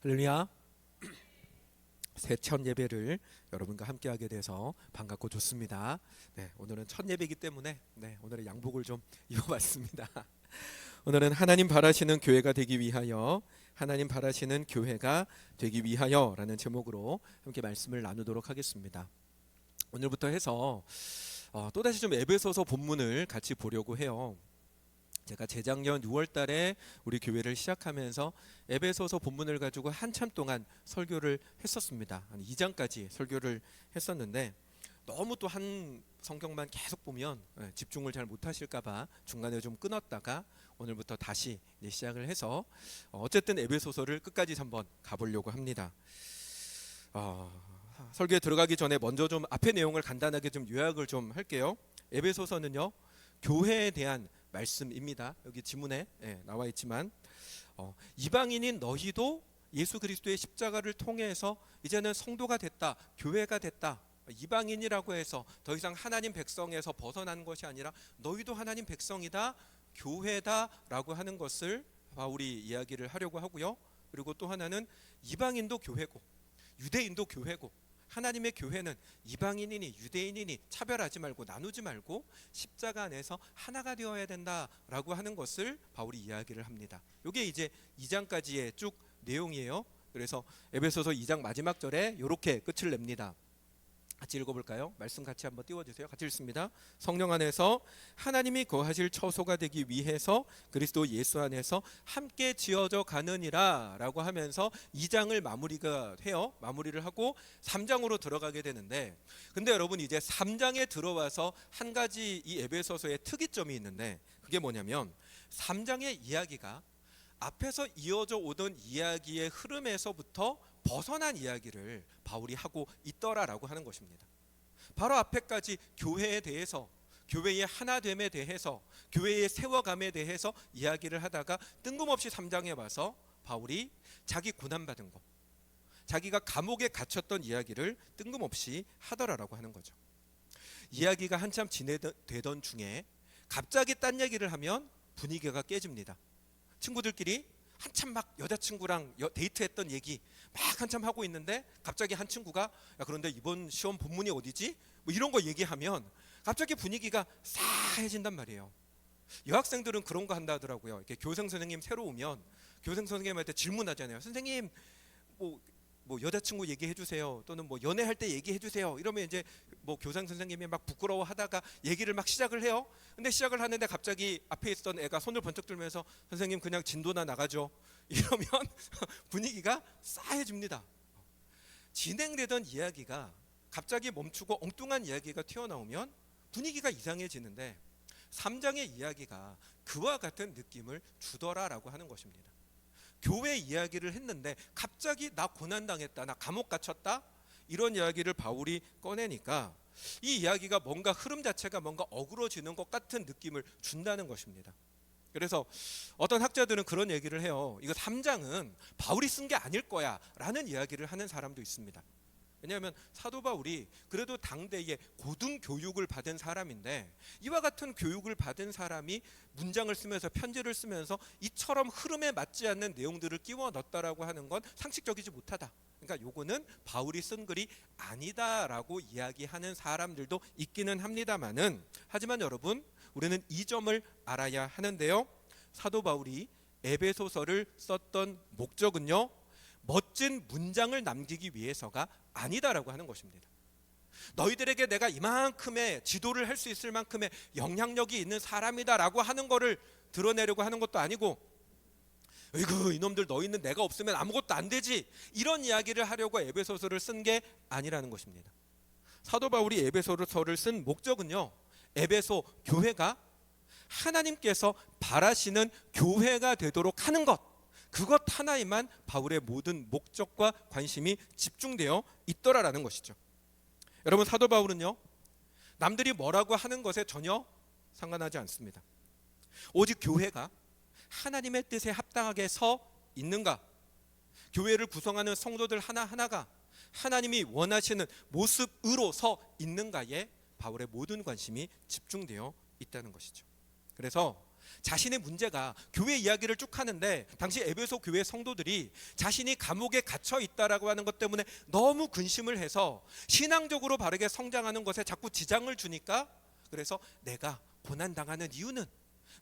할렐루야. 새 첫 예배를 여러분과 함께하게 돼서 반갑고 좋습니다. 오늘은 첫 예배이기 때문에 오늘의 양복을 좀 입어봤습니다. 오늘은 하나님 바라시는 교회가 되기 위하여, 하나님 바라시는 교회가 되기 위하여라는 제목으로 함께 말씀을 나누도록 하겠습니다. 오늘부터 해서 또다시 좀 에베소서 본문을 같이 보려고 해요. 제가 재작년 6월 달에 우리 교회를 시작하면서 에베소서 본문을 가지고 한참 동안 설교를 했었습니다. 한 2장까지 설교를 했었는데 너무 또 한 성경만 계속 보면 집중을 잘 못하실까 봐 중간에 좀 끊었다가 오늘부터 다시 시작을 해서 어쨌든 에베소서를 끝까지 한번 가보려고 합니다. 설교에 들어가기 전에 먼저 좀 앞의 내용을 간단하게 좀 요약을 좀 할게요. 에베소서는요, 교회에 대한 말씀입니다. 여기 지문에 나와 있지만 이방인인 너희도 예수 그리스도의 십자가를 통해서 이제는 성도가 됐다, 교회가 됐다. 이방인이라고 해서 더 이상 하나님 백성에서 벗어난 것이 아니라 너희도 하나님 백성이다, 교회다라고 하는 것을 바울이 이야기를 하려고 하고요. 그리고 또 하나는 이방인도 교회고 유대인도 교회고, 하나님의 교회는 이방인이니 유대인이니 차별하지 말고 나누지 말고 십자가 안에서 하나가 되어야 된다라고 하는 것을 바울이 이야기를 합니다. 이게 이제 2장까지의 쭉 내용이에요. 그래서 에베소서 2장 마지막 절에 이렇게 끝을 냅니다. 같이 읽어볼까요? 말씀 같이 한번 띄워주세요. 같이 읽습니다. 성령 안에서 하나님이 거하실 처소가 되기 위해서 그리스도 예수 안에서 함께 지어져 가느니라 라고 하면서 2장을 마무리가 해요. 마무리를 하고 3장으로 들어가게 되는데, 근데 여러분 이제 3장에 들어와서 한 가지 이 에베소서의 특이점이 있는데, 그게 뭐냐면 3장의 이야기가 앞에서 이어져 오던 이야기의 흐름에서부터 벗어난 이야기를 바울이 하고 있더라라고 하는 것입니다. 바로 앞에까지 교회에 대해서, 교회의 하나됨에 대해서, 교회의 세워감에 대해서 이야기를 하다가 뜬금없이 3장에 와서 바울이 자기 고난받은 것, 자기가 감옥에 갇혔던 이야기를 뜬금없이 하더라라고 하는 거죠. 이야기가 한참 진행되던 중에 갑자기 딴 얘기를 하면 분위기가 깨집니다. 친구들끼리 한참 막 여자친구랑 데이트했던 얘기 막 한참 하고 있는데 갑자기 한 친구가 야, 그런데 이번 시험 본문이 어디지? 뭐 이런 거 얘기하면 갑자기 분위기가 싸해진단 말이에요. 여학생들은 그런 거 한다 하더라고요. 이렇게 교생 선생님 새로 오면 교생 선생님한테 질문하잖아요. 선생님 뭐 여자친구 얘기해 주세요, 또는 뭐 연애할 때 얘기해 주세요. 이러면 이제 뭐 교장 선생님이 막 부끄러워하다가 얘기를 막 시작을 해요. 근데 시작을 하는데 갑자기 앞에 있던 애가 손을 번쩍 들면서 선생님 그냥 진도나 나가죠, 이러면 분위기가 싸해집니다. 진행되던 이야기가 갑자기 멈추고 엉뚱한 이야기가 튀어나오면 분위기가 이상해지는데 3장의 이야기가 그와 같은 느낌을 주더라라고 하는 것입니다. 교회 이야기를 했는데 갑자기 나 고난당했다, 나 감옥 갇혔다, 이런 이야기를 바울이 꺼내니까 이 이야기가 뭔가 흐름 자체가 뭔가 어그러지는 것 같은 느낌을 준다는 것입니다. 그래서 어떤 학자들은 그런 얘기를 해요. 이거 3장은 바울이 쓴 게 아닐 거야 라는 이야기를 하는 사람도 있습니다. 왜냐하면 사도 바울이 그래도 당대에 고등교육을 받은 사람인데, 이와 같은 교육을 받은 사람이 문장을 쓰면서 편지를 쓰면서 이처럼 흐름에 맞지 않는 내용들을 끼워 넣었다라고 하는 건 상식적이지 못하다. 그러니까 요거는 바울이 쓴 글이 아니다라고 이야기하는 사람들도 있기는 합니다만은, 하지만 여러분 우리는 이 점을 알아야 하는데요. 사도 바울이 에베소서를 썼던 목적은요, 멋진 문장을 남기기 위해서가 아니다라고 하는 것입니다. 너희들에게 내가 이만큼의 지도를 할 수 있을 만큼의 영향력이 있는 사람이다라고 하는 거를 드러내려고 하는 것도 아니고, 으이구 이놈들 너희는 내가 없으면 아무것도 안 되지, 이런 이야기를 하려고 에베소서를 쓴 게 아니라는 것입니다. 사도 바울이 에베소서를 쓴 목적은요, 에베소 교회가 하나님께서 바라시는 교회가 되도록 하는 것, 그것 하나에만 바울의 모든 목적과 관심이 집중되어 있더라라는 것이죠. 여러분 사도 바울은요, 남들이 뭐라고 하는 것에 전혀 상관하지 않습니다. 오직 교회가 하나님의 뜻에 합당하게 서 있는가, 교회를 구성하는 성도들 하나하나가 하나님이 원하시는 모습으로 서 있는가에 바울의 모든 관심이 집중되어 있다는 것이죠. 그래서 자신의 문제가 교회 이야기를 쭉 하는데 당시 에베소 교회 성도들이 자신이 감옥에 갇혀 있다라고 하는 것 때문에 너무 근심을 해서 신앙적으로 바르게 성장하는 것에 자꾸 지장을 주니까, 그래서 내가 고난당하는 이유는,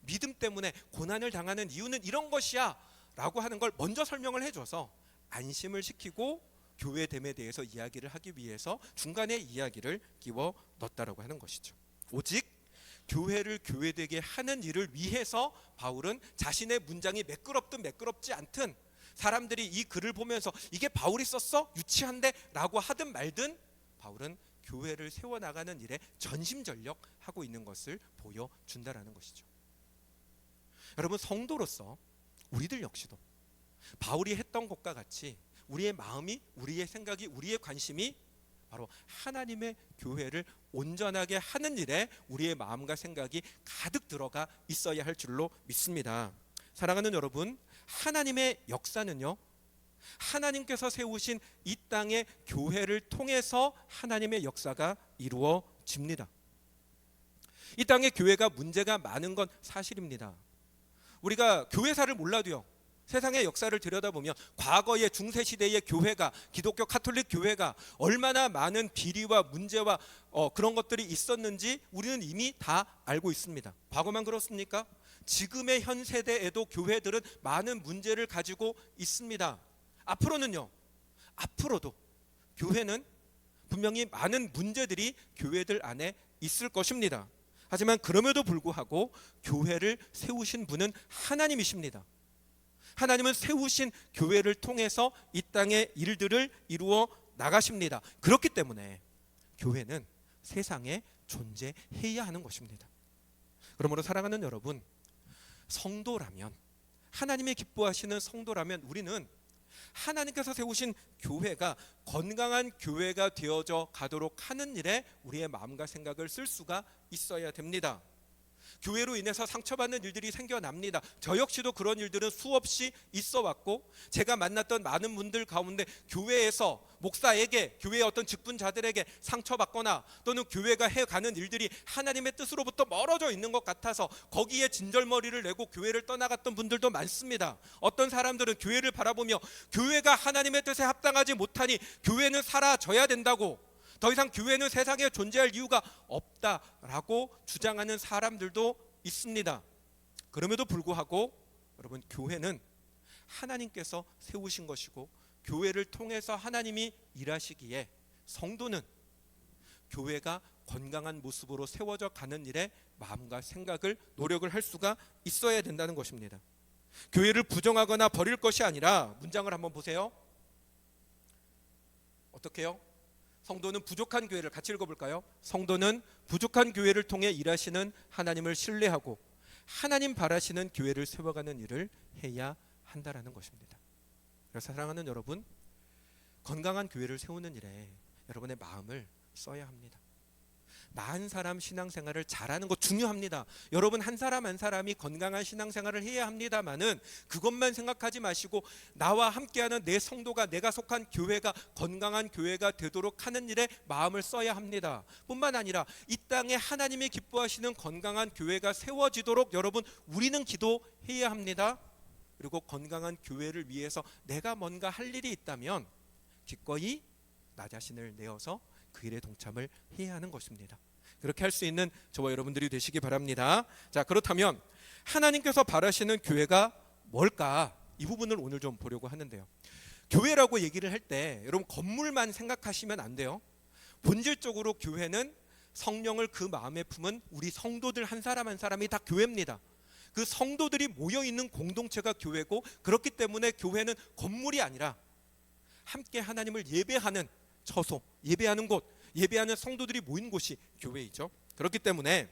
믿음 때문에 고난을 당하는 이유는 이런 것이야 라고 하는 걸 먼저 설명을 해줘서 안심을 시키고 교회됨에 대해서 이야기를 하기 위해서 중간에 이야기를 끼워 넣었다라고 하는 것이죠. 오직 교회를 교회되게 하는 일을 위해서 바울은 자신의 문장이 매끄럽든 매끄럽지 않든, 사람들이 이 글을 보면서 이게 바울이 썼어? 유치한데? 라고 하든 말든 바울은 교회를 세워나가는 일에 전심전력하고 있는 것을 보여준다라는 것이죠. 여러분, 성도로서 우리들 역시도 바울이 했던 것과 같이 우리의 마음이, 우리의 생각이, 우리의 관심이 바로 하나님의 교회를 온전하게 하는 일에 우리의 마음과 생각이 가득 들어가 있어야 할 줄로 믿습니다. 사랑하는 여러분, 하나님의 역사는요, 하나님께서 세우신 이 땅의 교회를 통해서 하나님의 역사가 이루어집니다. 이 땅의 교회가 문제가 많은 건 사실입니다. 우리가 교회사를 몰라도요, 세상의 역사를 들여다보면 과거의 중세시대의 교회가, 기독교 카톨릭 교회가 얼마나 많은 비리와 문제와 그런 것들이 있었는지 우리는 이미 다 알고 있습니다. 과거만 그렇습니까? 지금의 현 세대에도 교회들은 많은 문제를 가지고 있습니다. 앞으로도 교회는 분명히 많은 문제들이 교회들 안에 있을 것입니다. 하지만 그럼에도 불구하고 교회를 세우신 분은 하나님이십니다. 하나님은 세우신 교회를 통해서 이 땅의 일들을 이루어 나가십니다. 그렇기 때문에 교회는 세상에 존재해야 하는 것입니다. 그러므로 사랑하는 여러분, 성도라면, 하나님이 기뻐하시는 성도라면 우리는 하나님께서 세우신 교회가 건강한 교회가 되어져 가도록 하는 일에 우리의 마음과 생각을 쓸 수가 있어야 됩니다. 교회로 인해서 상처받는 일들이 생겨납니다. 저 역시도 그런 일들은 수없이 있어 왔고, 제가 만났던 많은 분들 가운데 교회에서 목사에게, 교회의 어떤 직분자들에게 상처받거나 또는 교회가 해가는 일들이 하나님의 뜻으로부터 멀어져 있는 것 같아서 거기에 진절머리를 내고 교회를 떠나갔던 분들도 많습니다. 어떤 사람들은 교회를 바라보며 교회가 하나님의 뜻에 합당하지 못하니 교회는 사라져야 된다고, 더 이상 교회는 세상에 존재할 이유가 없다라고 주장하는 사람들도 있습니다. 그럼에도 불구하고 여러분, 교회는 하나님께서 세우신 것이고 교회를 통해서 하나님이 일하시기에 성도는 교회가 건강한 모습으로 세워져 가는 일에 마음과 생각을, 노력을 할 수가 있어야 된다는 것입니다. 교회를 부정하거나 버릴 것이 아니라, 문장을 한번 보세요. 어떻게 해요? 성도는 부족한 교회를, 같이 읽어볼까요? 성도는 부족한 교회를 통해 일하시는 하나님을 신뢰하고 하나님 바라시는 교회를 세워가는 일을 해야 한다라는 것입니다. 그래서 사랑하는 여러분, 건강한 교회를 세우는 일에 여러분의 마음을 써야 합니다. 나 한 사람 신앙생활을 잘하는 것 중요합니다. 여러분 한 사람 한 사람이 건강한 신앙생활을 해야 합니다마는 그것만 생각하지 마시고 나와 함께하는 내 성도가, 내가 속한 교회가 건강한 교회가 되도록 하는 일에 마음을 써야 합니다. 뿐만 아니라 이 땅에 하나님이 기뻐하시는 건강한 교회가 세워지도록 여러분 우리는 기도해야 합니다. 그리고 건강한 교회를 위해서 내가 뭔가 할 일이 있다면 기꺼이 나 자신을 내어서 그 일에 동참을 해야 하는 것입니다. 그렇게 할 수 있는 저와 여러분들이 되시기 바랍니다. 자, 그렇다면 하나님께서 바라시는 교회가 뭘까? 이 부분을 오늘 좀 보려고 하는데요. 교회라고 얘기를 할 때 여러분 건물만 생각하시면 안 돼요. 본질적으로 교회는 성령을 그 마음에 품은 우리 성도들 한 사람 한 사람이 다 교회입니다. 그 성도들이 모여있는 공동체가 교회고, 그렇기 때문에 교회는 건물이 아니라 함께 하나님을 예배하는 처소, 예배하는 곳, 예배하는 성도들이 모인 곳이 교회이죠. 그렇기 때문에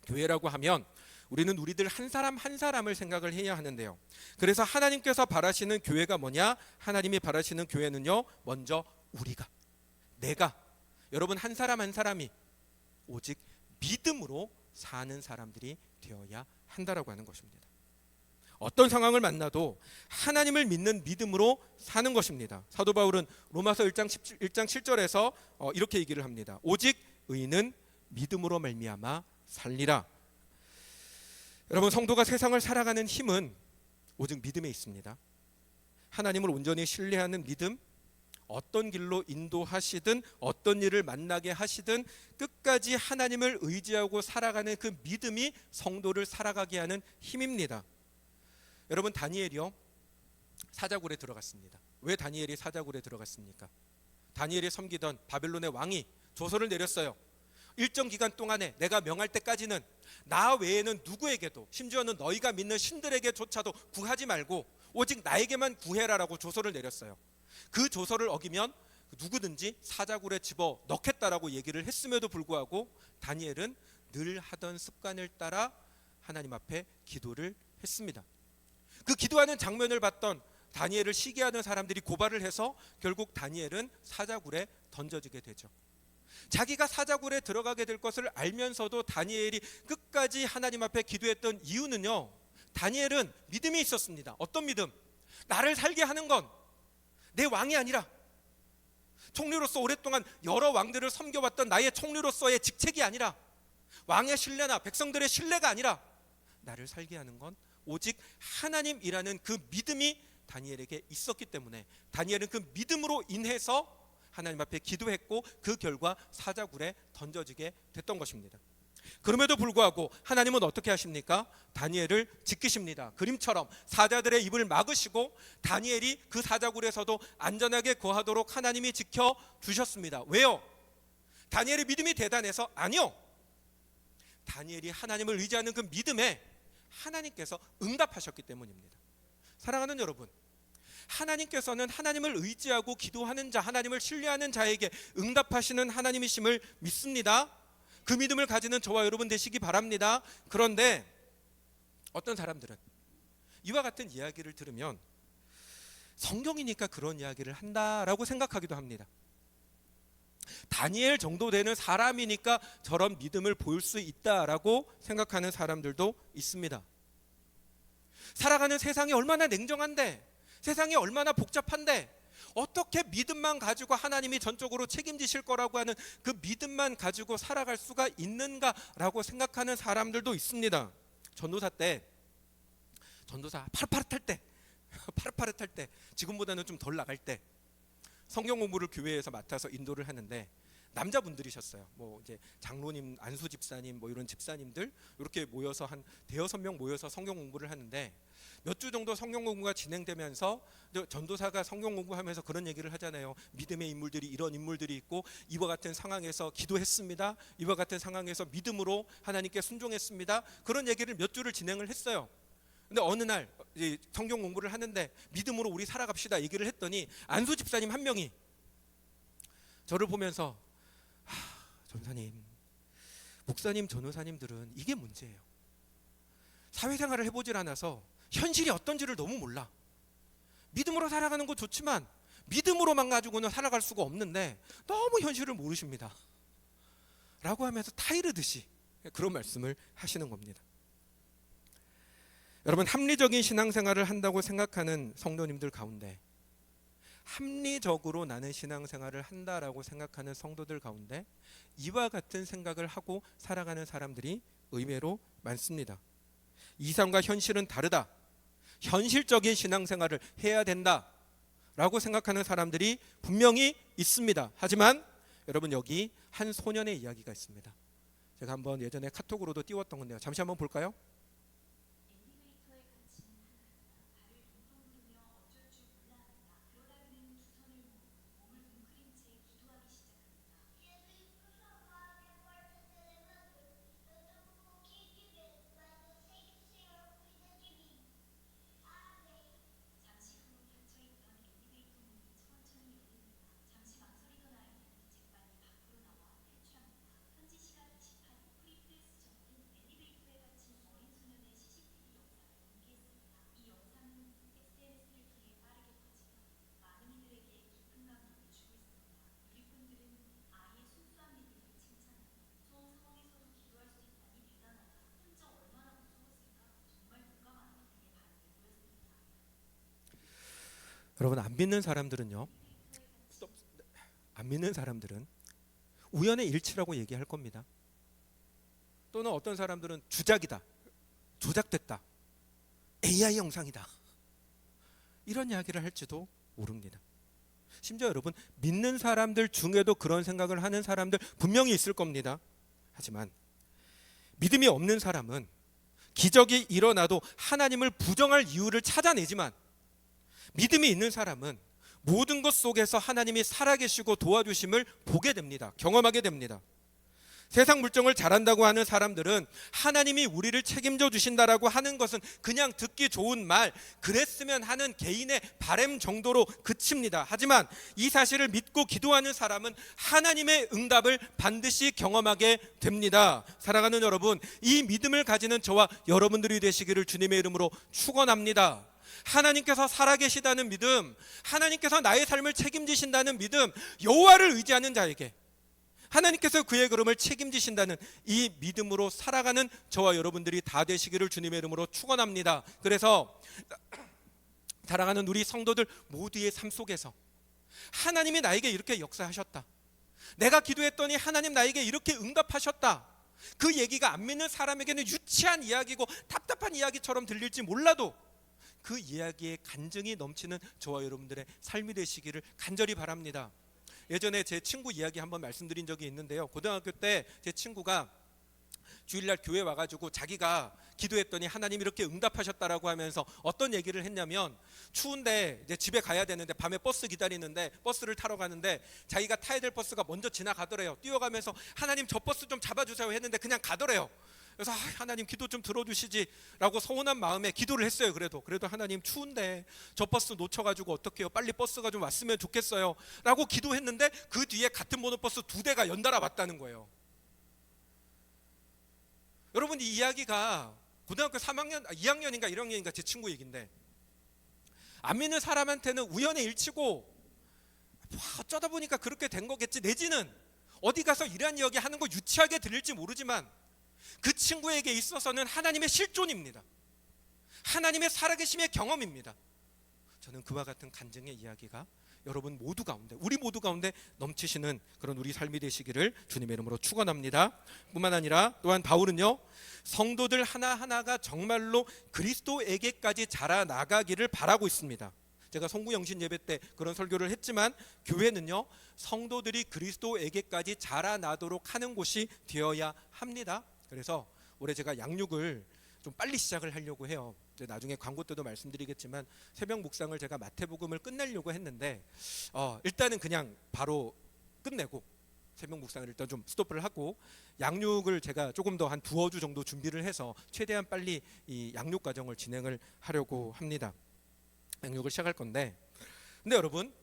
교회라고 하면 우리는 우리들 한 사람 한 사람을 생각을 해야 하는데요. 그래서 하나님께서 바라시는 교회가 뭐냐? 하나님이 바라시는 교회는요, 먼저 우리가, 내가, 여러분 한 사람 한 사람이 오직 믿음으로 사는 사람들이 되어야 한다라고 하는 것입니다. 어떤 상황을 만나도 하나님을 믿는 믿음으로 사는 것입니다. 사도 바울은 로마서 1장 7절에서 이렇게 얘기를 합니다. 오직 의인은 믿음으로 말미암아 살리라. 여러분, 성도가 세상을 살아가는 힘은 오직 믿음에 있습니다. 하나님을 온전히 신뢰하는 믿음, 어떤 길로 인도하시든 어떤 일을 만나게 하시든 끝까지 하나님을 의지하고 살아가는 그 믿음이 성도를 살아가게 하는 힘입니다. 여러분, 다니엘이요, 사자굴에 들어갔습니다. 왜 다니엘이 사자굴에 들어갔습니까? 다니엘이 섬기던 바벨론의 왕이 조서를 내렸어요. 일정 기간 동안에 내가 명할 때까지는 나 외에는 누구에게도, 심지어는 너희가 믿는 신들에게조차도 구하지 말고 오직 나에게만 구해라라고 조서를 내렸어요. 그 조서를 어기면 누구든지 사자굴에 집어 넣겠다라고 얘기를 했음에도 불구하고 다니엘은 늘 하던 습관을 따라 하나님 앞에 기도를 했습니다. 그 기도하는 장면을 봤던 다니엘을 시기하는 사람들이 고발을 해서 결국 다니엘은 사자굴에 던져지게 되죠. 자기가 사자굴에 들어가게 될 것을 알면서도 다니엘이 끝까지 하나님 앞에 기도했던 이유는요, 다니엘은 믿음이 있었습니다. 어떤 믿음? 나를 살게 하는 건 내 왕이 아니라 총리로서 오랫동안 여러 왕들을 섬겨왔던 나의 총리로서의 직책이 아니라 왕의 신뢰나 백성들의 신뢰가 아니라 나를 살게 하는 건 오직 하나님이라는 그 믿음이 다니엘에게 있었기 때문에 다니엘은 그 믿음으로 인해서 하나님 앞에 기도했고 그 결과 사자굴에 던져지게 됐던 것입니다. 그럼에도 불구하고 하나님은 어떻게 하십니까? 다니엘을 지키십니다. 그림처럼 사자들의 입을 막으시고 다니엘이 그 사자굴에서도 안전하게 거하도록 하나님이 지켜주셨습니다. 왜요? 다니엘의 믿음이 대단해서? 아니요. 다니엘이 하나님을 의지하는 그 믿음에 하나님께서 응답하셨기 때문입니다. 사랑하는 여러분, 하나님께서는 하나님을 의지하고 기도하는 자, 하나님을 신뢰하는 자에게 응답하시는 하나님이심을 믿습니다. 그 믿음을 가지는 저와 여러분 되시기 바랍니다. 그런데 어떤 사람들은 이와 같은 이야기를 들으면 성경이니까 그런 이야기를 한다라고 생각하기도 합니다. 다니엘 정도 되는 사람이니까 저런 믿음을 보일 수 있다라고 생각하는 사람들도 있습니다. 살아가는 세상이 얼마나 냉정한데, 세상이 얼마나 복잡한데 어떻게 믿음만 가지고 하나님이 전적으로 책임지실 거라고 하는 그 믿음만 가지고 살아갈 수가 있는가라고 생각하는 사람들도 있습니다. 전도사 파릇파릇할 때 지금보다는 좀 덜 나갈 때 성경 공부를 교회에서 맡아서 인도를 하는데 남자분들이셨어요. 뭐 이제 장로님, 안수 집사님, 뭐 이런 집사님들 이렇게 모여서 한 대여섯 명 모여서 성경 공부를 하는데 몇 주 정도 성경 공부가 진행되면서 전도사가 성경 공부하면서 그런 얘기를 하잖아요. 믿음의 인물들이 이런 인물들이 있고 이와 같은 상황에서 기도했습니다. 이와 같은 상황에서 믿음으로 하나님께 순종했습니다. 그런 얘기를 몇 주를 진행을 했어요. 근데 어느 날 성경 공부를 하는데 믿음으로 우리 살아갑시다 얘기를 했더니 안수 집사님 한 명이 저를 보면서 전사님, 목사님, 전도사님들은 이게 문제예요. 사회생활을 해보질 않아서 현실이 어떤지를 너무 몰라. 믿음으로 살아가는 거 좋지만 믿음으로만 가지고는 살아갈 수가 없는데 너무 현실을 모르십니다 라고 하면서 타이르듯이 그런 말씀을 하시는 겁니다. 여러분, 합리적인 신앙생활을 한다고 생각하는 성도님들 가운데, 합리적으로 나는 신앙생활을 한다라고 생각하는 성도들 가운데 이와 같은 생각을 하고 살아가는 사람들이 의외로 많습니다. 이상과 현실은 다르다, 현실적인 신앙생활을 해야 된다라고 생각하는 사람들이 분명히 있습니다. 하지만 여러분, 여기 한 소년의 이야기가 있습니다. 제가 한번 예전에 카톡으로도 띄웠던 건데요. 잠시 한번 볼까요? 여러분, 안 믿는 사람들은 우연의 일치라고 얘기할 겁니다. 또는 어떤 사람들은 주작이다, 조작됐다, AI 영상이다, 이런 이야기를 할지도 모릅니다. 심지어 여러분, 믿는 사람들 중에도 그런 생각을 하는 사람들 분명히 있을 겁니다. 하지만 믿음이 없는 사람은 기적이 일어나도 하나님을 부정할 이유를 찾아내지만, 믿음이 있는 사람은 모든 것 속에서 하나님이 살아계시고 도와주심을 보게 됩니다. 경험하게 됩니다. 세상 물정을 잘한다고 하는 사람들은 하나님이 우리를 책임져 주신다라고 하는 것은 그냥 듣기 좋은 말, 그랬으면 하는 개인의 바람 정도로 그칩니다. 하지만 이 사실을 믿고 기도하는 사람은 하나님의 응답을 반드시 경험하게 됩니다. 사랑하는 여러분, 이 믿음을 가지는 저와 여러분들이 되시기를 주님의 이름으로 축원합니다. 하나님께서 살아계시다는 믿음, 하나님께서 나의 삶을 책임지신다는 믿음, 여호와를 의지하는 자에게 하나님께서 그의 걸음을 책임지신다는 이 믿음으로 살아가는 저와 여러분들이 다 되시기를 주님의 이름으로 축원합니다. 그래서 사랑하는 우리 성도들 모두의 삶 속에서 하나님이 나에게 이렇게 역사하셨다, 내가 기도했더니 하나님 나에게 이렇게 응답하셨다, 그 얘기가 안 믿는 사람에게는 유치한 이야기고 답답한 이야기처럼 들릴지 몰라도 그 이야기에 간증이 넘치는 저와 여러분들의 삶이 되시기를 간절히 바랍니다. 예전에 제 친구 이야기 한번 말씀드린 적이 있는데요. 고등학교 때 제 친구가 주일날 교회 와가지고 자기가 기도했더니 하나님 이렇게 응답하셨다라고 하면서 어떤 얘기를 했냐면, 추운데 이제 집에 가야 되는데 밤에 버스 기다리는데 버스를 타러 가는데 자기가 타야 될 버스가 먼저 지나가더래요. 뛰어가면서 하나님 저 버스 좀 잡아주세요 했는데 그냥 가더래요. 그래서 하나님 기도 좀 들어주시지 라고 서운한 마음에 기도를 했어요. 그래도 하나님 추운데 저 버스 놓쳐가지고 어떡해요, 빨리 버스가 좀 왔으면 좋겠어요 라고 기도했는데 그 뒤에 같은 번호 버스 2대가 연달아 왔다는 거예요. 여러분, 이 이야기가 고등학교 3학년, 2학년인가 1학년인가 제 친구 얘기인데, 안 믿는 사람한테는 우연의 일치고 어쩌다 보니까 그렇게 된 거겠지, 내지는 어디 가서 이런 이야기 하는 거 유치하게 들릴지 모르지만 그 친구에게 있어서는 하나님의 실존입니다. 하나님의 살아계심의 경험입니다. 저는 그와 같은 간증의 이야기가 여러분 모두 가운데, 우리 모두 가운데 넘치시는 그런 우리 삶이 되시기를 주님의 이름으로 축원합니다. 뿐만 아니라 또한 바울은요, 성도들 하나하나가 정말로 그리스도에게까지 자라나가기를 바라고 있습니다. 제가 성구영신 예배 때 그런 설교를 했지만, 교회는요 성도들이 그리스도에게까지 자라나도록 하는 곳이 되어야 합니다. 그래서 올해 제가 양육을 좀 빨리 시작을 하려고 해요. 나중에 광고 때도 말씀드리겠지만 새벽 묵상을 제가 마태복음을 끝내려고 했는데 일단은 그냥 바로 끝내고 새벽 묵상을 일단 좀 스톱을 하고 양육을 제가 조금 더 한 2주 정도 준비를 해서 최대한 빨리 이 양육 과정을 진행을 하려고 합니다. 양육을 시작할 건데, 근데 여러분,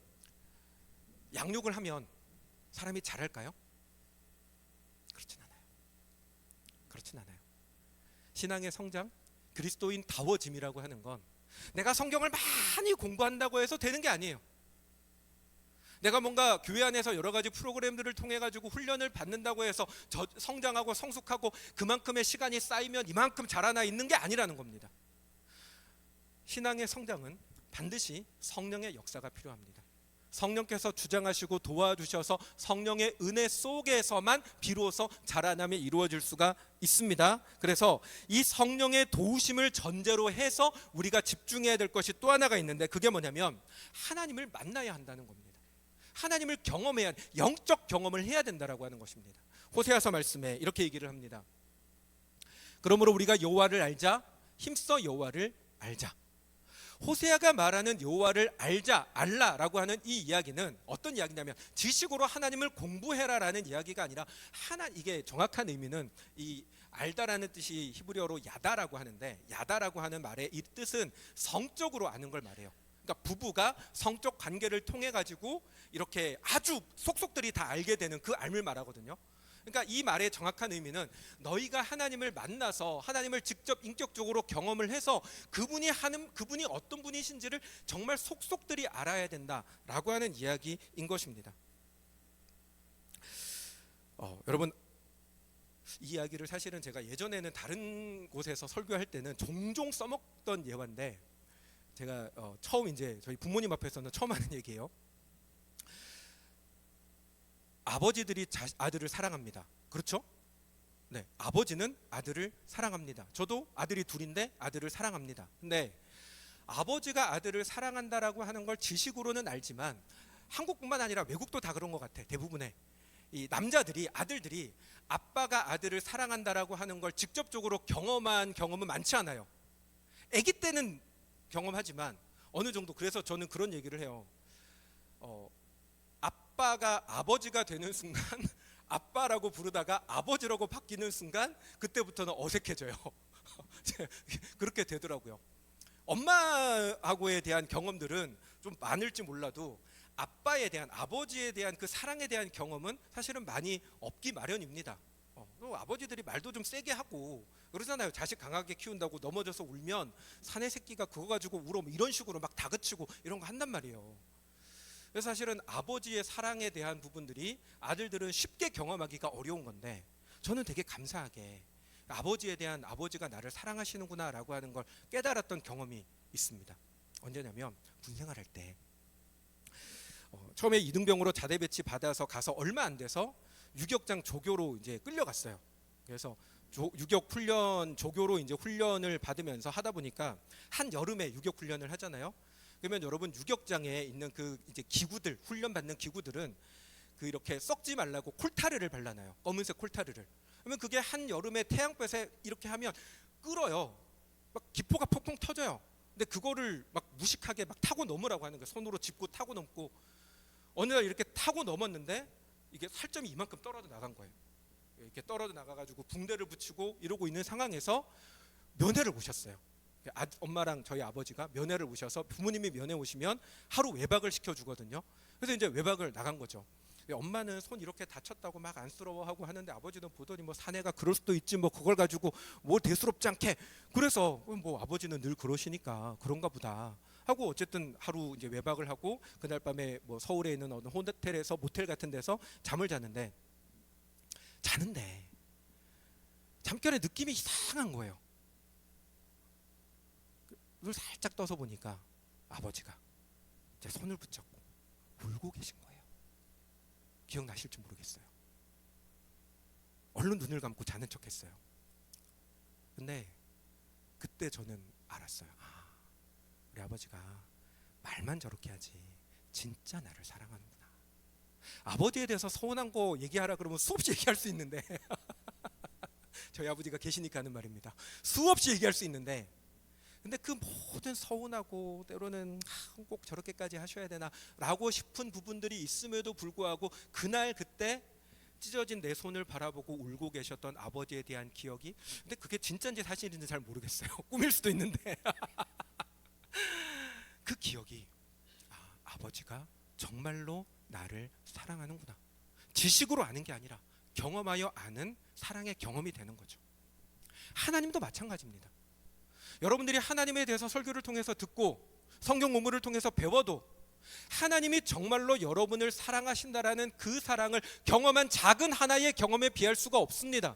양육을 하면 사람이 잘할까요? 그렇진 않아요. 신앙의 성장, 그리스도인다워짐이라고 하는 건 내가 성경을 많이 공부한다고 해서 되는 게 아니에요. 내가 뭔가 교회 안에서 여러 가지 프로그램들을 통해 가지고 훈련을 받는다고 해서 성장하고 성숙하고 그만큼의 시간이 쌓이면 이만큼 자라나 있는 게 아니라는 겁니다. 신앙의 성장은 반드시 성령의 역사가 필요합니다. 성령께서 주장하시고 도와주셔서 성령의 은혜 속에서만 비로소 자라남이 이루어질 수가 있습니다. 그래서 이 성령의 도우심을 전제로 해서 우리가 집중해야 될 것이 또 하나가 있는데, 그게 뭐냐면 하나님을 만나야 한다는 겁니다. 하나님을 경험해야, 영적 경험을 해야 된다라고 하는 것입니다. 호세아서 말씀에 이렇게 얘기를 합니다. 그러므로 우리가 여호와를 알자, 힘써 여호와를 알자. 호세아가 말하는 여호와를 알자, 알라라고 하는 이 이야기는 어떤 이야기냐면, 지식으로 하나님을 공부해라라는 이야기가 아니라, 이게 정확한 의미는 이 알다라는 뜻이 히브리어로 야다라고 하는데, 야다라고 하는 말의 이 뜻은 성적으로 아는 걸 말해요. 그러니까 부부가 성적 관계를 통해 가지고 이렇게 아주 속속들이 다 알게 되는 그 알을 말하거든요. 그러니까 이 말의 정확한 의미는 너희가 하나님을 만나서 하나님을 직접 인격적으로 경험을 해서 그분이 어떤 분이신지를 정말 속속들이 알아야 된다라고 하는 이야기인 것입니다. 여러분, 이 이야기를 사실은 제가 예전에는 다른 곳에서 설교할 때는 종종 써먹던 예화인데, 제가 처음 이제 저희 부모님 앞에서는 처음 하는 얘기예요. 아버지들이 아들을 사랑합니다. 그렇죠? 네, 아버지는 아들을 사랑합니다. 저도 아들이 둘인데 아들을 사랑합니다. 근데 아버지가 아들을 사랑한다라고 하는 걸 지식으로는 알지만 한국뿐만 아니라 외국도 다 그런 것 같아. 대부분의 이 남자들이, 아들들이 아빠가 아들을 사랑한다라고 하는 걸 직접적으로 경험한 경험은 많지 않아요. 아기 때는 경험하지만 어느 정도. 그래서 저는 그런 얘기를 해요. 아빠가 아버지가 되는 순간 아빠라고 부르다가 아버지라고 바뀌는 순간 그때부터는 어색해져요. 그렇게 되더라고요. 엄마하고에 대한 경험들은 좀 많을지 몰라도 아빠에 대한, 아버지에 대한 그 사랑에 대한 경험은 사실은 많이 없기 마련입니다. 또 아버지들이 말도 좀 세게 하고 그러잖아요. 자식 강하게 키운다고 넘어져서 울면 사내 새끼가 그거 가지고 울어, 뭐 이런 식으로 막 다그치고 이런 거 한단 말이에요. 그래서 사실은 아버지의 사랑에 대한 부분들이 아들들은 쉽게 경험하기가 어려운 건데, 저는 되게 감사하게 아버지에 대한, 아버지가 나를 사랑하시는구나 라고 하는 걸 깨달았던 경험이 있습니다. 언제냐면 군생활 할 때 처음에 이등병으로 자대 배치 받아서 가서 얼마 안 돼서 유격장 조교로 이제 끌려갔어요. 그래서 유격 훈련, 조교로 이제 훈련을 받으면서 하다 보니까 한 여름에 유격 훈련을 하잖아요. 그러면 여러분 유격장에 있는 그 이제 기구들, 훈련 받는 기구들은 그 이렇게 썩지 말라고 콜타르를 발라놔요. 검은색 콜타르를. 그러면 그게 한 여름에 태양볕에 이렇게 하면 끓어요. 막 기포가 펑펑 터져요. 근데 그거를 막 무식하게 막 타고 넘으라고 하는 거예요. 손으로 짚고 타고 넘고. 어느 날 이렇게 타고 넘었는데 이게 살점이 이만큼 떨어져 나간 거예요. 이렇게 떨어져 나가가지고 붕대를 붙이고 이러고 있는 상황에서 면회를 오셨어요. 엄마랑 저희 아버지가 면회를 오셔서, 부모님이 면회 오시면 하루 외박을 시켜주거든요. 그래서 이제 외박을 나간 거죠. 엄마는 손 이렇게 다쳤다고 막 안쓰러워하고 하는데 아버지는 보더니 뭐 사내가 그럴 수도 있지 뭐 그걸 가지고 뭐 대수롭지 않게, 그래서 뭐 아버지는 늘 그러시니까 그런가 보다 하고 어쨌든 하루 이제 외박을 하고 그날 밤에 뭐 서울에 있는 어느 호텔에서, 모텔 같은 데서 잠을 자는데 잠결에 느낌이 이상한 거예요. 눈을 살짝 떠서 보니까 아버지가 제 손을 붙잡고 울고 계신 거예요. 기억나실지 모르겠어요. 얼른 눈을 감고 자는 척했어요. 근데 그때 저는 알았어요. 우리 아버지가 말만 저렇게 하지 진짜 나를 사랑하는구나. 아버지에 대해서 서운한 거 얘기하라 그러면 수없이 얘기할 수 있는데 저희 아버지가 계시니까 하는 말입니다. 수없이 얘기할 수 있는데, 근데 그 모든 서운하고 때로는 꼭 저렇게까지 하셔야 되나 라고 싶은 부분들이 있음에도 불구하고 그날 그때 찢어진 내 손을 바라보고 울고 계셨던 아버지에 대한 기억이, 근데 그게 진짜인지 사실인지 잘 모르겠어요. 꿈일 수도 있는데 그 기억이, 아버지가 정말로 나를 사랑하는구나. 지식으로 아는 게 아니라 경험하여 아는 사랑의 경험이 되는 거죠. 하나님도 마찬가지입니다. 여러분들이 하나님에 대해서 설교를 통해서 듣고 성경 본문을 통해서 배워도 하나님이 정말로 여러분을 사랑하신다라는 그 사랑을 경험한 작은 하나의 경험에 비할 수가 없습니다.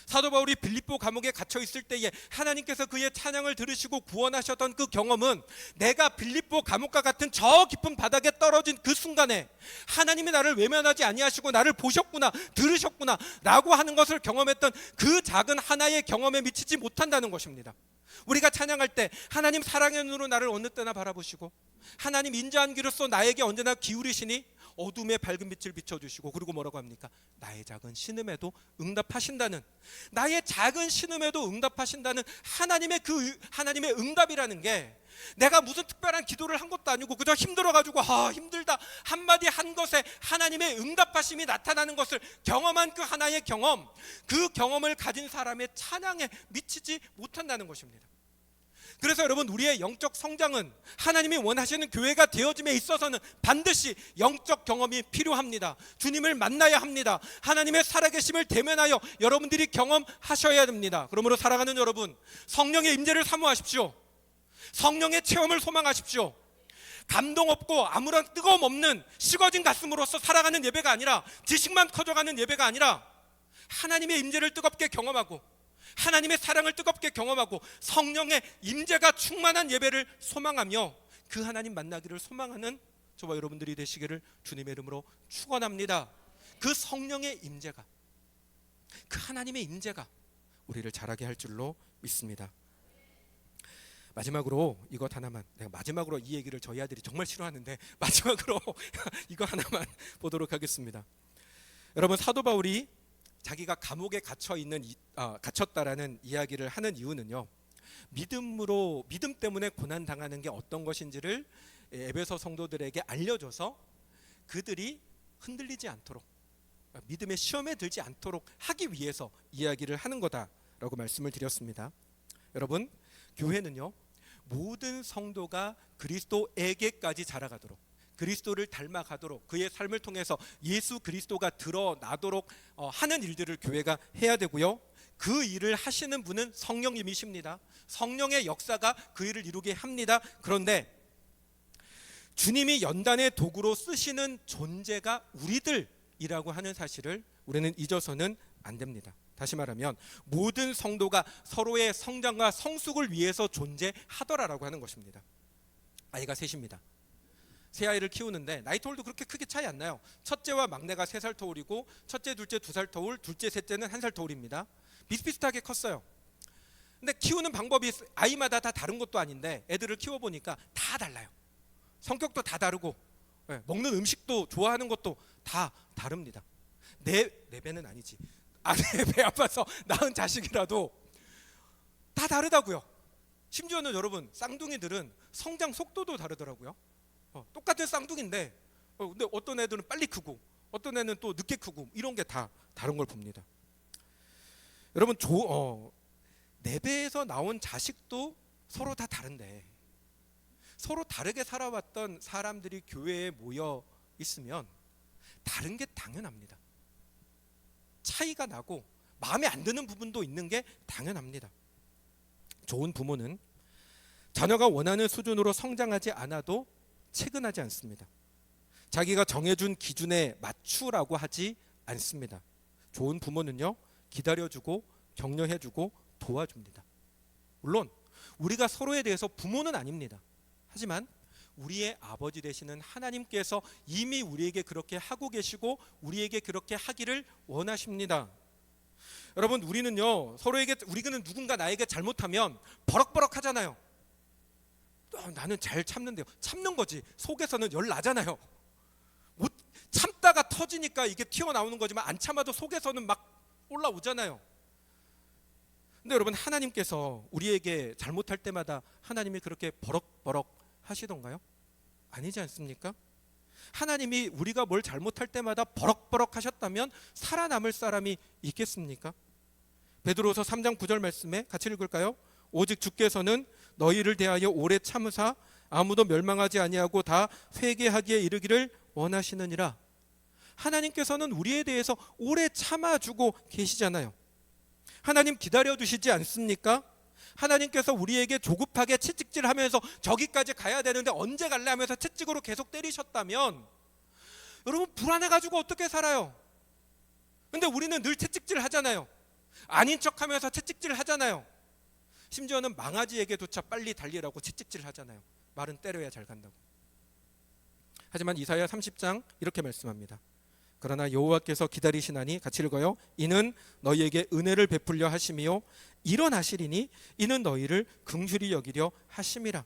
사도 바울이 빌립보 감옥에 갇혀 있을 때에 하나님께서 그의 찬양을 들으시고 구원하셨던 그 경험은, 내가 빌립보 감옥과 같은 저 깊은 바닥에 떨어진 그 순간에 하나님이 나를 외면하지 아니하시고 나를 보셨구나, 들으셨구나 라고 하는 것을 경험했던 그 작은 하나의 경험에 미치지 못한다는 것입니다. 우리가 찬양할 때 하나님 사랑의 눈으로 나를 어느 때나 바라보시고 하나님 인자한 귀로써 나에게 언제나 기울이시니 어둠의 밝은 빛을 비춰주시고, 그리고 뭐라고 합니까? 나의 작은 신음에도 응답하신다는, 나의 작은 신음에도 응답하신다는 하나님의 그 하나님의 응답이라는 게, 내가 무슨 특별한 기도를 한 것도 아니고 그저 힘들어가지고 힘들다 한마디 한 것에 하나님의 응답하심이 나타나는 것을 경험한 그 하나의 경험, 그 경험을 가진 사람의 찬양에 미치지 못한다는 것입니다. 그래서 여러분, 우리의 영적 성장은, 하나님이 원하시는 교회가 되어짐에 있어서는 반드시 영적 경험이 필요합니다. 주님을 만나야 합니다. 하나님의 살아계심을 대면하여 여러분들이 경험하셔야 됩니다. 그러므로 사랑하는 여러분, 성령의 임재를 사모하십시오. 성령의 체험을 소망하십시오. 감동 없고 아무런 뜨거움 없는 식어진 가슴으로서 살아가는 예배가 아니라, 지식만 커져가는 예배가 아니라, 하나님의 임재를 뜨겁게 경험하고 하나님의 사랑을 뜨겁게 경험하고 성령의 임재가 충만한 예배를 소망하며 그 하나님 만나기를 소망하는 저와 여러분들이 되시기를 주님의 이름으로 축원합니다. 그 성령의 임재가 그 하나님의 임재가 우리를 자라게 할 줄로 믿습니다. 마지막으로 이것 하나만, 내가 마지막으로 이 얘기를 저희 아들이 정말 싫어하는데 마지막으로 이거 하나만 보도록 하겠습니다. 여러분, 사도 바울이 자기가 감옥에 갇혔다라는 이야기를 하는 이유는요, 믿음 때문에 고난 당하는 게 어떤 것인지를 에베소 성도들에게 알려줘서 그들이 흔들리지 않도록, 믿음의 시험에 들지 않도록 하기 위해서 이야기를 하는 거다라고 말씀을 드렸습니다. 여러분, 교회는요, 모든 성도가 그리스도에게까지 자라가도록, 그리스도를 닮아가도록, 그의 삶을 통해서 예수 그리스도가 드러나도록 하는 일들을 교회가 해야 되고요, 그 일을 하시는 분은 성령님이십니다. 성령의 역사가 그 일을 이루게 합니다. 그런데 주님이 연단의 도구로 쓰시는 존재가 우리들이라고 하는 사실을 우리는 잊어서는 안 됩니다. 다시 말하면 모든 성도가 서로의 성장과 성숙을 위해서 존재하더라라고 하는 것입니다. 아이가 셋입니다. 세 아이를 키우는데 나이 터울도 그렇게 크게 차이 안 나요. 첫째와 막내가 3살 터울이고, 첫째, 둘째 2살 터울, 둘째, 셋째는 1살 터울입니다. 비슷비슷하게 컸어요. 근데 키우는 방법이 아이마다 다 다른 것도 아닌데 애들을 키워보니까 다 달라요. 성격도 다 다르고, 먹는 음식도 좋아하는 것도 다 다릅니다. 내 배는 아니지, 아내 배 아파서 낳은 자식이라도 다 다르다고요. 심지어는 여러분, 쌍둥이들은 성장 속도도 다르더라고요. 똑같은 쌍둥이인데 근데 어떤 애들은 빨리 크고 어떤 애는 또 늦게 크고, 이런 게 다 다른 걸 봅니다. 여러분, 내 배에서 나온 자식도 서로 다 다른데, 서로 다르게 살아왔던 사람들이 교회에 모여 있으면 다른 게 당연합니다. 차이가 나고 마음에 안 드는 부분도 있는 게 당연합니다. 좋은 부모는 자녀가 원하는 수준으로 성장하지 않아도 채근하지 않습니다. 자기가 정해준 기준에 맞추라고 하지 않습니다. 좋은 부모는요, 기다려주고 격려해주고 도와줍니다. 물론 우리가 서로에 대해서 부모는 아닙니다. 하지만 우리의 아버지 되시는 하나님께서 이미 우리에게 그렇게 하고 계시고 우리에게 그렇게 하기를 원하십니다. 여러분, 우리는요, 우리는 누군가 나에게 잘못하면 버럭버럭 하잖아요. 나는 잘 참는데요. 참는 거지, 속에서는 열 나잖아요. 못 참다가 터지니까 이게 튀어나오는 거지만, 안 참아도 속에서는 막 올라오잖아요. 근데 여러분, 하나님께서 우리에게 잘못할 때마다 하나님이 그렇게 버럭버럭 하시던가요? 아니지 않습니까? 하나님이 우리가 뭘 잘못할 때마다 버럭버럭 하셨다면 살아남을 사람이 있겠습니까? 베드로서 3장 9절 말씀에 같이 읽을까요? 오직 주께서는 너희를 대하여 오래 참으사 아무도 멸망하지 아니하고 다 회개하기에 이르기를 원하시느니라. 하나님께서는 우리에 대해서 오래 참아주고 계시잖아요. 하나님 기다려두시지 않습니까? 하나님께서 우리에게 조급하게 채찍질하면서 저기까지 가야 되는데 언제 갈래 하면서 채찍으로 계속 때리셨다면 여러분, 불안해가지고 어떻게 살아요? 근데 우리는 늘 채찍질 하잖아요. 아닌 척하면서 채찍질 하잖아요. 심지어는 망아지에게조차 빨리 달리라고 채찍질 하잖아요. 말은 때려야 잘 간다고. 하지만 이사야 30장 이렇게 말씀합니다. 그러나 여호와께서 기다리시나니, 같이 읽어요. 이는 너희에게 은혜를 베풀려 하심이요 일어나시리니 이는 너희를 긍휼히 여기려 하심이라.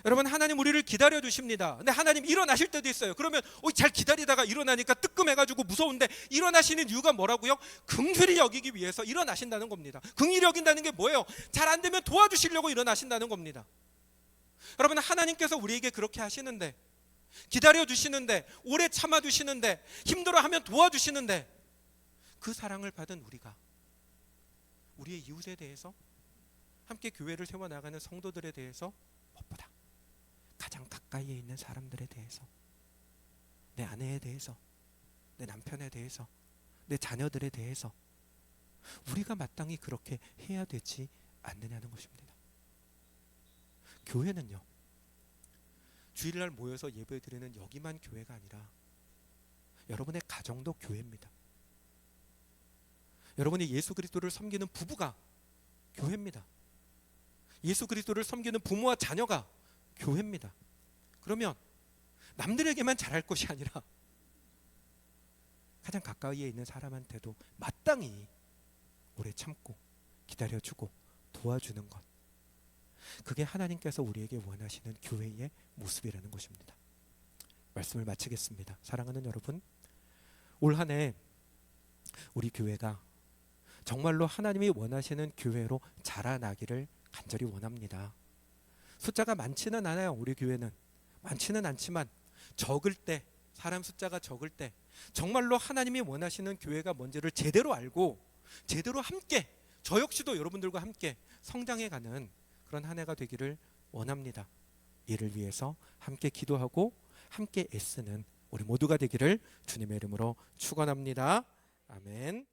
여러분, 하나님 우리를 기다려 주십니다. 근데 하나님 일어나실 때도 있어요. 그러면 잘 기다리다가 일어나니까 뜨끔해가지고 무서운데, 일어나시는 이유가 뭐라고요? 긍휼히 여기기 위해서 일어나신다는 겁니다. 긍휼히 여긴다는 게 뭐예요? 잘 안 되면 도와주시려고 일어나신다는 겁니다. 여러분, 하나님께서 우리에게 그렇게 하시는데, 기다려주시는데, 오래 참아주시는데, 힘들어하면 도와주시는데, 그 사랑을 받은 우리가 우리의 이웃에 대해서, 함께 교회를 세워나가는 성도들에 대해서, 무엇보다 가장 가까이에 있는 사람들에 대해서, 내 아내에 대해서, 내 남편에 대해서, 내 자녀들에 대해서 우리가 마땅히 그렇게 해야 되지 않느냐는 것입니다. 교회는요, 주일날 모여서 예배드리는 여기만 교회가 아니라 여러분의 가정도 교회입니다. 여러분이 예수 그리스도를 섬기는 부부가 교회입니다. 예수 그리스도를 섬기는 부모와 자녀가 교회입니다. 그러면 남들에게만 잘할 것이 아니라 가장 가까이에 있는 사람한테도 마땅히 오래 참고 기다려주고 도와주는 것, 그게 하나님께서 우리에게 원하시는 교회의 모습이라는 것입니다. 말씀을 마치겠습니다. 사랑하는 여러분, 올 한 해 우리 교회가 정말로 하나님이 원하시는 교회로 자라나기를 간절히 원합니다. 숫자가 많지는 않아요. 우리 교회는 많지는 않지만 적을 때, 사람 숫자가 적을 때 정말로 하나님이 원하시는 교회가 뭔지를 제대로 알고 제대로 함께, 저 역시도 여러분들과 함께 성장해가는 그런 한 해가 되기를 원합니다. 이를 위해서 함께 기도하고 함께 애쓰는 우리 모두가 되기를 주님의 이름으로 축원합니다. 아멘.